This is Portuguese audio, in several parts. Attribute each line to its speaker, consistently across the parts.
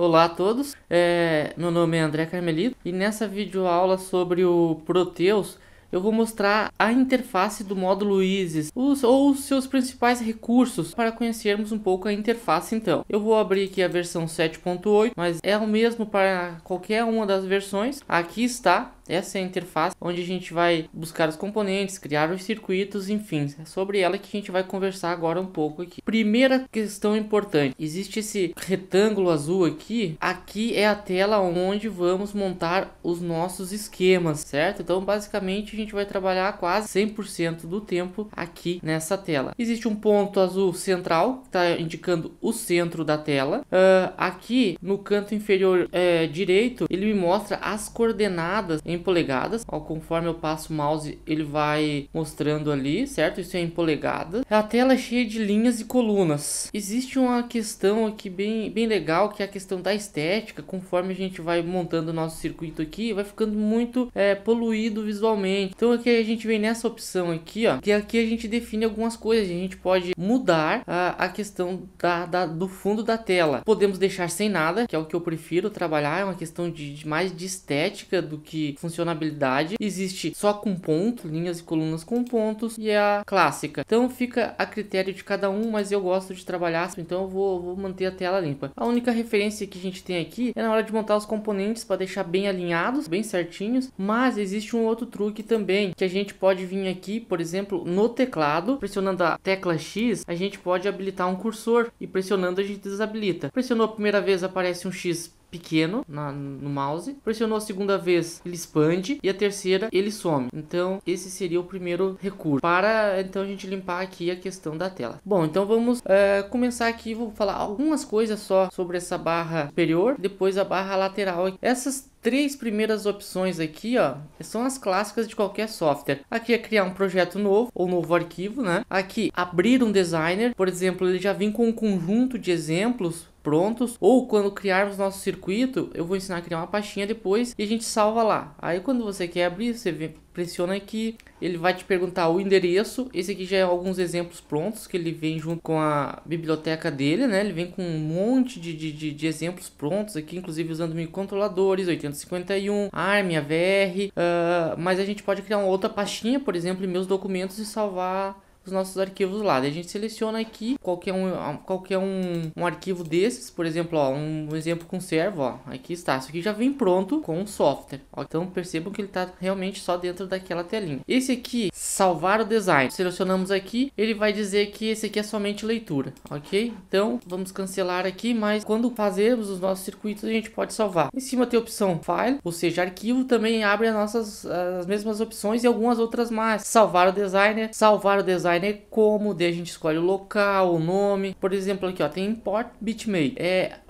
Speaker 1: Olá a todos, meu nome é André Carmelito e nessa videoaula sobre o Proteus eu vou mostrar a interface do módulo ISIS, os seus principais recursos para conhecermos um pouco a interface. Então, eu vou abrir aqui a versão 7.8, mas é o mesmo para qualquer uma das versões. Aqui está. Essa é a interface onde a gente vai buscar os componentes, criar os circuitos, enfim. É sobre ela que a gente vai conversar agora um pouco aqui. Primeira questão importante. Existe esse retângulo azul aqui. Aqui é a tela onde vamos montar os nossos esquemas, certo? Então, basicamente, a gente vai trabalhar quase 100% do tempo aqui nessa tela. Existe um ponto azul central, que está indicando o centro da tela. Aqui, no canto inferior direito, ele me mostra as coordenadas em polegadas. Ó, conforme eu passo o mouse, ele vai mostrando ali, certo? Isso é em polegadas. A tela é cheia de linhas e colunas. Existe uma questão aqui bem legal, que é a questão da estética. Conforme a gente vai montando o nosso circuito aqui, vai ficando muito poluído visualmente. Então aqui a gente vem nessa opção aqui, ó, que aqui a gente define algumas coisas. A gente pode mudar a questão do fundo da tela. Podemos deixar sem nada, que é o que eu prefiro trabalhar. É uma questão mais de estética do que funcionalidade. Existe só com ponto, linhas e colunas com pontos, e é a clássica. Então fica a critério de cada um, mas eu gosto de trabalhar, então eu vou manter a tela limpa. A única referência que a gente tem aqui é na hora de montar os componentes para deixar bem alinhados, bem certinhos, mas existe um outro truque também, que a gente pode vir aqui, por exemplo, no teclado, pressionando a tecla X, a gente pode habilitar um cursor, e pressionando a gente desabilita. Pressionou a primeira vez, aparece um X pequeno no mouse. Pressionou a segunda vez, ele expande, e a terceira ele some. Então esse seria o primeiro recurso para então a gente limpar aqui a questão da tela. Bom, então vamos começar aqui. Vou falar algumas coisas só sobre essa barra superior, depois a barra lateral. Essas três primeiras opções aqui, ó, são as clássicas de qualquer software. Aqui é criar um projeto novo ou novo arquivo, né? Aqui abrir um designer, por exemplo, ele já vem com um conjunto de exemplos prontos, ou quando criarmos nosso circuito, eu vou ensinar a criar uma pastinha depois e a gente salva lá. Aí quando você quer abrir, você pressiona aqui, ele vai te perguntar o endereço. Esse aqui já é alguns exemplos prontos, que ele vem junto com a biblioteca dele, né? Ele vem com um monte de exemplos prontos aqui, inclusive usando microcontroladores, 8051, ARM, AVR, mas a gente pode criar uma outra pastinha, por exemplo, em meus documentos, e salvar os nossos arquivos lá. Daí a gente seleciona aqui qualquer um arquivo desses, por exemplo, ó, um exemplo com servo, ó, aqui está. Isso aqui já vem pronto com o software, ó. Então percebam que ele está realmente só dentro daquela telinha. Esse aqui, salvar o design, selecionamos aqui, ele vai dizer que esse aqui é somente leitura, ok? Então vamos cancelar aqui, mas quando fazermos os nossos circuitos a gente pode salvar. Em cima tem a opção file, ou seja, arquivo, também abre as mesmas opções e algumas outras mais. Salvar o designer como, daí a gente escolhe o local, o nome. Por exemplo, aqui ó, tem import bitmap.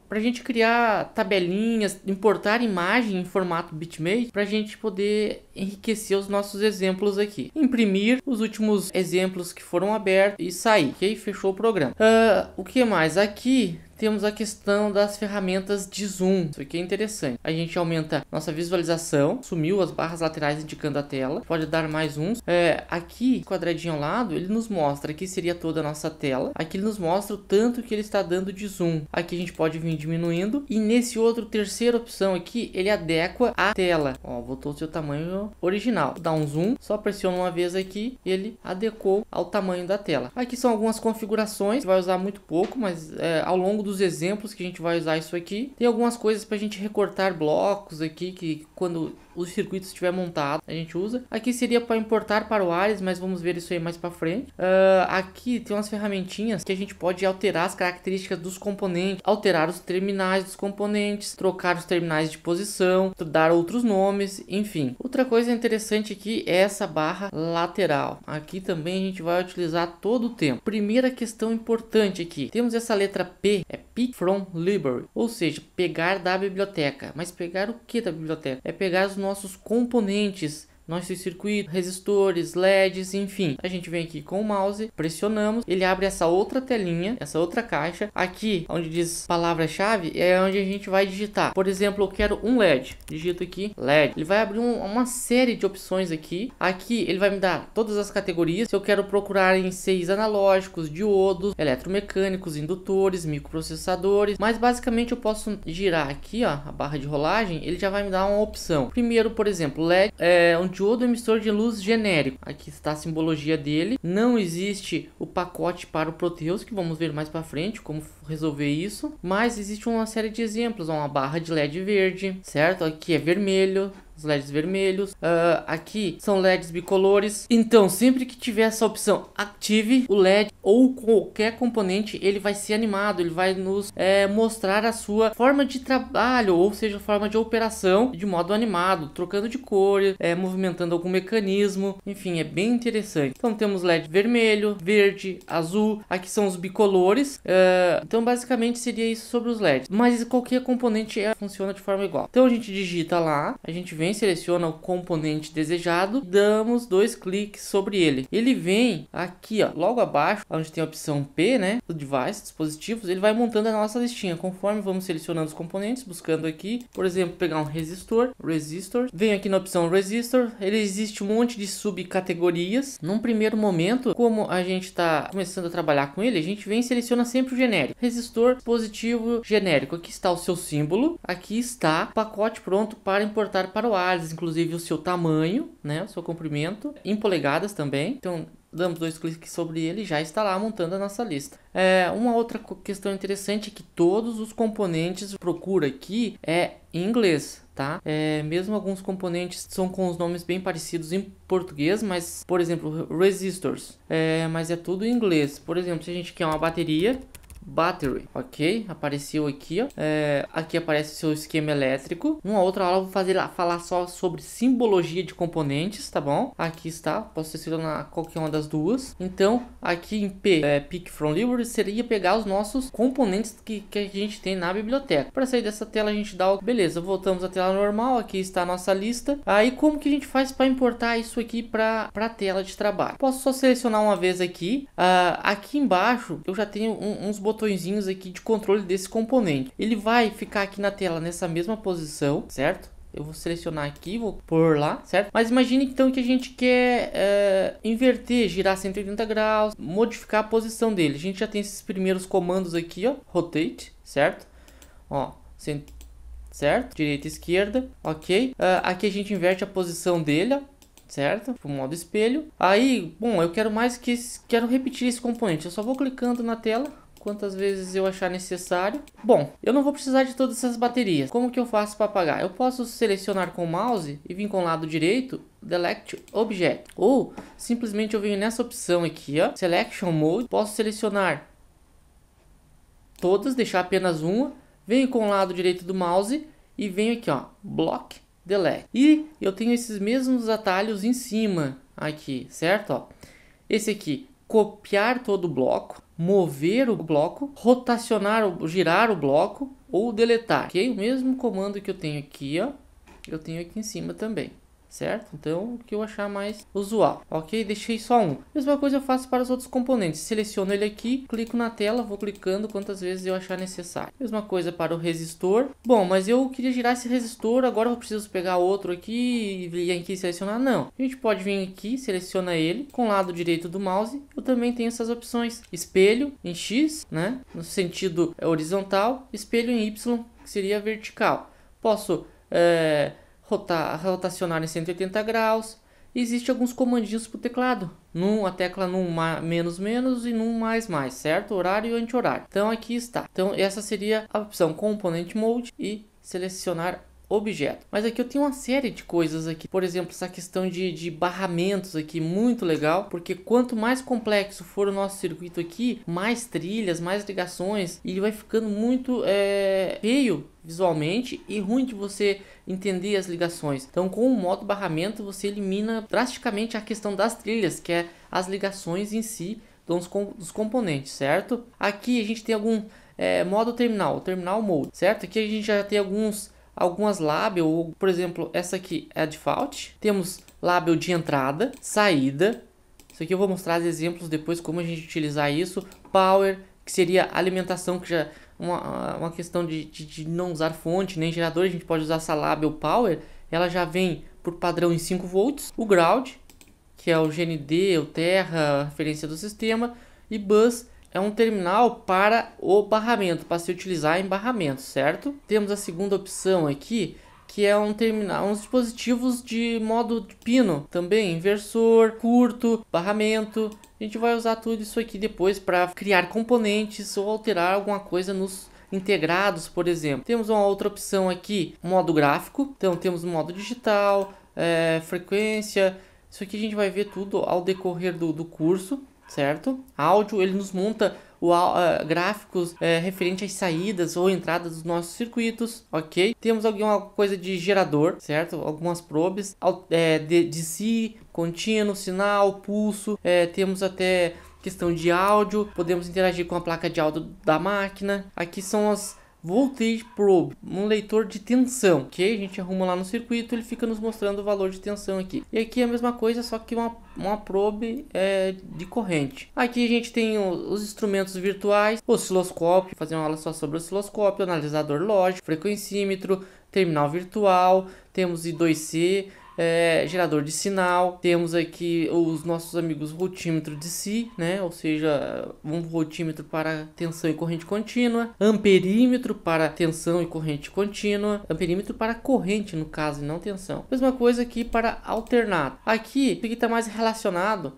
Speaker 1: Pra gente criar tabelinhas, importar imagem em formato bitmap, pra gente poder enriquecer os nossos exemplos aqui. Imprimir os últimos exemplos que foram abertos e sair, ok? Fechou o programa. O que mais? Aqui temos a questão das ferramentas de zoom. Isso aqui é interessante. A gente aumenta nossa visualização. Sumiu as barras laterais indicando a tela. Pode dar mais uns. Aqui, quadradinho ao lado, ele nos mostra. Aqui seria toda a nossa tela. Aqui ele nos mostra o tanto que ele está dando de zoom. Aqui a gente pode vir diminuindo. E nesse outro, terceira opção aqui, ele adequa a tela. Ó, voltou ao seu tamanho original. Dá um zoom. Só pressiona uma vez aqui. Ele adequou ao tamanho da tela. Aqui são algumas configurações. Vai usar muito pouco, mas ao longo dos exemplos que a gente vai usar isso aqui. Tem algumas coisas para a gente recortar blocos aqui, que quando o circuito estiver montado a gente usa. Aqui seria para importar para o Ares, mas vamos ver isso aí mais para frente. Aqui tem umas ferramentinhas que a gente pode alterar as características dos componentes, alterar os terminais dos componentes, trocar os terminais de posição, dar outros nomes, enfim. Outra coisa interessante aqui é essa barra lateral. Aqui também a gente vai utilizar todo o tempo. Primeira questão importante aqui, temos essa letra P, pick from library, ou seja, pegar da biblioteca. Mas pegar o que da biblioteca? É pegar os nossos componentes nossos circuitos, resistores, LEDs, enfim. A gente vem aqui com o mouse, pressionamos, ele abre essa outra telinha, essa outra caixa. Aqui, onde diz palavra-chave, é onde a gente vai digitar. Por exemplo, eu quero um LED. Digito aqui, LED. Ele vai abrir uma série de opções aqui. Aqui, ele vai me dar todas as categorias. Se eu quero procurar em 6 analógicos, diodos, eletromecânicos, indutores, microprocessadores. Mas, basicamente, eu posso girar aqui, ó, a barra de rolagem. Ele já vai me dar uma opção. Primeiro, por exemplo, LED é um diodo emissor de luz genérico. Aqui está a simbologia dele. Não existe o pacote para o Proteus, que vamos ver mais para frente como resolver isso, mas existe uma série de exemplos, uma barra de LED verde, certo? Aqui é vermelho, os LEDs vermelhos, aqui são LEDs bicolores. Então, sempre que tiver essa opção, ative o LED ou qualquer componente, ele vai ser animado, ele vai nos mostrar a sua forma de trabalho, ou seja, forma de operação de modo animado, trocando de cor, movimentando algum mecanismo, enfim, é bem interessante. Então, temos LED vermelho, verde, azul, aqui são os bicolores. Então, basicamente seria isso sobre os LEDs, mas qualquer componente funciona de forma igual. Então, a gente digita lá, a gente vem, seleciona o componente desejado, damos 2 cliques sobre ele. Ele vem aqui, ó, logo abaixo, onde tem a opção P, né, do device, dispositivos, ele vai montando a nossa listinha, conforme vamos selecionando os componentes, buscando aqui, por exemplo, pegar um resistor, venho aqui na opção resistor, ele existe um monte de subcategorias. Num primeiro momento, como a gente está começando a trabalhar com ele, a gente vem e seleciona sempre o genérico, resistor, dispositivo genérico, aqui está o seu símbolo, aqui está o pacote pronto para importar para o inclusive o seu tamanho, né, o seu comprimento, em polegadas também. Então, damos 2 cliques sobre ele e já está lá montando a nossa lista. Uma outra questão interessante é que todos os componentes procura aqui é em inglês, tá? Mesmo alguns componentes são com os nomes bem parecidos em português, mas, por exemplo, resistors, mas é tudo em inglês. Por exemplo, se a gente quer uma bateria, battery, ok? Apareceu aqui, ó. Aqui aparece o seu esquema elétrico. Numa outra aula eu vou falar só sobre simbologia de componentes, tá bom? Aqui está, posso selecionar qualquer uma das duas. Então, aqui em P, Pick from Library, seria pegar os nossos componentes que a gente tem na biblioteca. Para sair dessa tela, a gente dá o... Beleza, voltamos à tela normal. Aqui está a nossa lista. Aí, como que a gente faz para importar isso aqui para a tela de trabalho? Posso só selecionar uma vez aqui. Aqui embaixo, eu já tenho uns botõezinhos aqui de controle desse componente. Ele vai ficar aqui na tela nessa mesma posição, certo? Eu vou selecionar aqui, vou pôr lá, certo? Mas imagine então que a gente quer inverter, girar 180 graus, modificar a posição dele. A gente já tem esses primeiros comandos aqui, ó, rotate, certo? Ó, certo? Direita e esquerda, ok? Aqui a gente inverte a posição dele, ó, certo? Pro modo espelho. Aí, bom, eu quero quero repetir esse componente. Eu só vou clicando na tela quantas vezes eu achar necessário. Bom, eu não vou precisar de todas essas baterias. Como que eu faço para apagar? Eu posso selecionar com o mouse e vir com o lado direito, Delete Object. Ou simplesmente eu venho nessa opção aqui, ó, Selection Mode. Posso selecionar todas, deixar apenas uma. Venho com o lado direito do mouse e venho aqui, ó, Block Delete. E eu tenho esses mesmos atalhos em cima aqui, certo? Ó, esse aqui, copiar todo o bloco, mover o bloco, rotacionar, girar o bloco ou deletar, ok? O mesmo comando que eu tenho aqui, ó, eu tenho aqui em cima também, certo? Então, o que eu achar mais usual, ok? Deixei só um. Mesma coisa eu faço para os outros componentes. Seleciono ele aqui, clico na tela, vou clicando quantas vezes eu achar necessário. Mesma coisa para o resistor. Bom, mas eu queria girar esse resistor, agora eu preciso pegar outro aqui e vir aqui e selecionar. Não, a gente pode vir aqui, seleciona ele, com o lado direito do mouse, eu também tenho essas opções. Espelho em X, né, no sentido horizontal, espelho em Y, que seria vertical. Posso rotacionar em 180 graus. Existe alguns comandinhos para o teclado. A tecla num menos menos e num mais mais, certo? Horário e anti-horário. Então aqui está. Então essa seria a opção Component Mode e selecionar objeto. Mas aqui eu tenho uma série de coisas aqui. Por exemplo, essa questão de barramentos aqui, muito legal. Porque quanto mais complexo for o nosso circuito aqui, mais trilhas, mais ligações. E ele vai ficando muito feio visualmente e ruim de você entender as ligações. Então, com o modo barramento, você elimina drasticamente a questão das trilhas, que é as ligações em si dos componentes, certo? Aqui a gente tem algum modo terminal, terminal mode, certo? Aqui a gente já tem alguns algumas label, por exemplo, essa aqui é a default. Temos label de entrada, saída. Isso aqui eu vou mostrar os exemplos depois como a gente utilizar isso. Power, que seria alimentação, que já é uma questão de não usar fonte nem gerador. A gente pode usar essa label power, ela já vem por padrão em 5 volts. O ground, que é o GND, o terra, referência do sistema. E bus é um terminal para o barramento, para se utilizar em barramento, certo? Temos a segunda opção aqui, que é um terminal, uns dispositivos de modo de pino, também inversor, curto, barramento. A gente vai usar tudo isso aqui depois para criar componentes ou alterar alguma coisa nos integrados, por exemplo. Temos uma outra opção aqui, modo gráfico. Então temos o modo digital, frequência. Isso aqui a gente vai ver tudo ao decorrer do curso, certo? Áudio, ele nos monta gráficos referente às saídas ou entradas dos nossos circuitos, ok? Temos alguma coisa de gerador, certo? Algumas probes, DC, contínuo, sinal, pulso, temos até questão de áudio, podemos interagir com a placa de áudio da máquina. Aqui são as Voltage Probe, um leitor de tensão, ok? A gente arruma lá no circuito, ele fica nos mostrando o valor de tensão aqui. E aqui é a mesma coisa, só que uma probe de corrente. Aqui a gente tem os instrumentos virtuais, osciloscópio, fazer uma aula só sobre osciloscópio, analisador lógico, frequencímetro, terminal virtual, temos I2C, gerador de sinal, temos aqui os nossos amigos voltímetro DC, né? Ou seja, um voltímetro para tensão e corrente contínua, amperímetro para tensão e corrente contínua, amperímetro para corrente no caso e não tensão. Mesma coisa aqui para alternado. Aqui está mais relacionado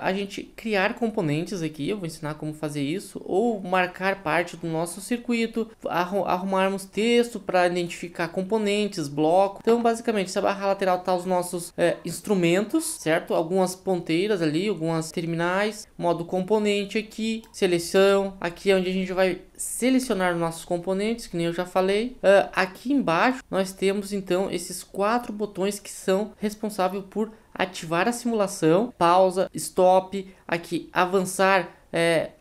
Speaker 1: a gente criar componentes aqui, eu vou ensinar como fazer isso, ou marcar parte do nosso circuito, arrumarmos texto para identificar componentes, blocos. Então basicamente essa barra lateral tá os nossos instrumentos, certo? Algumas ponteiras ali, algumas terminais, modo componente aqui, seleção, aqui é onde a gente vai selecionar nossos componentes, que nem eu já falei. Aqui embaixo nós temos então esses 4 botões que são responsáveis por ativar a simulação, pausa, stop, aqui avançar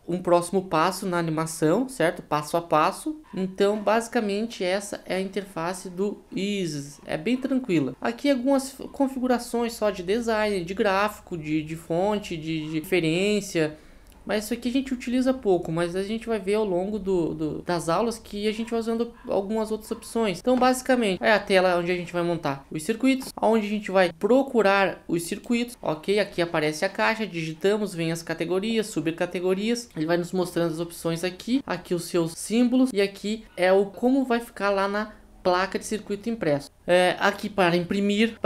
Speaker 1: um próximo passo na animação, certo? Passo a passo. Então basicamente essa é a interface do Isis, é bem tranquila. Aqui algumas configurações só de design, de gráfico, de fonte, de referência. Mas isso aqui a gente utiliza pouco, mas a gente vai ver ao longo das aulas que a gente vai usando algumas outras opções. Então basicamente é a tela onde a gente vai montar os circuitos, onde a gente vai procurar os circuitos, ok? Aqui aparece a caixa, digitamos, vem as categorias, subcategorias, ele vai nos mostrando as opções aqui os seus símbolos, e aqui é o como vai ficar lá na placa de circuito impresso. Aqui para imprimir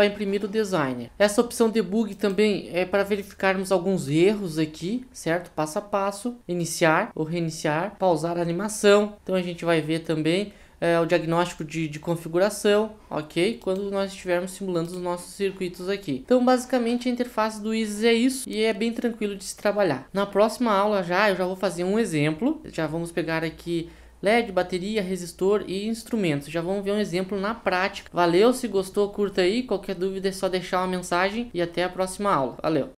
Speaker 1: o designer. Essa opção debug também é para verificarmos alguns erros aqui, certo? Passo a passo, iniciar ou reiniciar, pausar a animação. Então a gente vai ver também o diagnóstico de configuração, ok? Quando nós estivermos simulando os nossos circuitos aqui. Então basicamente a interface do Isis é isso, e é bem tranquilo de se trabalhar. Na próxima aula eu já vou fazer um exemplo. Já vamos pegar aqui LED, bateria, resistor e instrumentos. Já vamos ver um exemplo na prática. Valeu, se gostou, curta aí. Qualquer dúvida é só deixar uma mensagem e até a próxima aula. Valeu!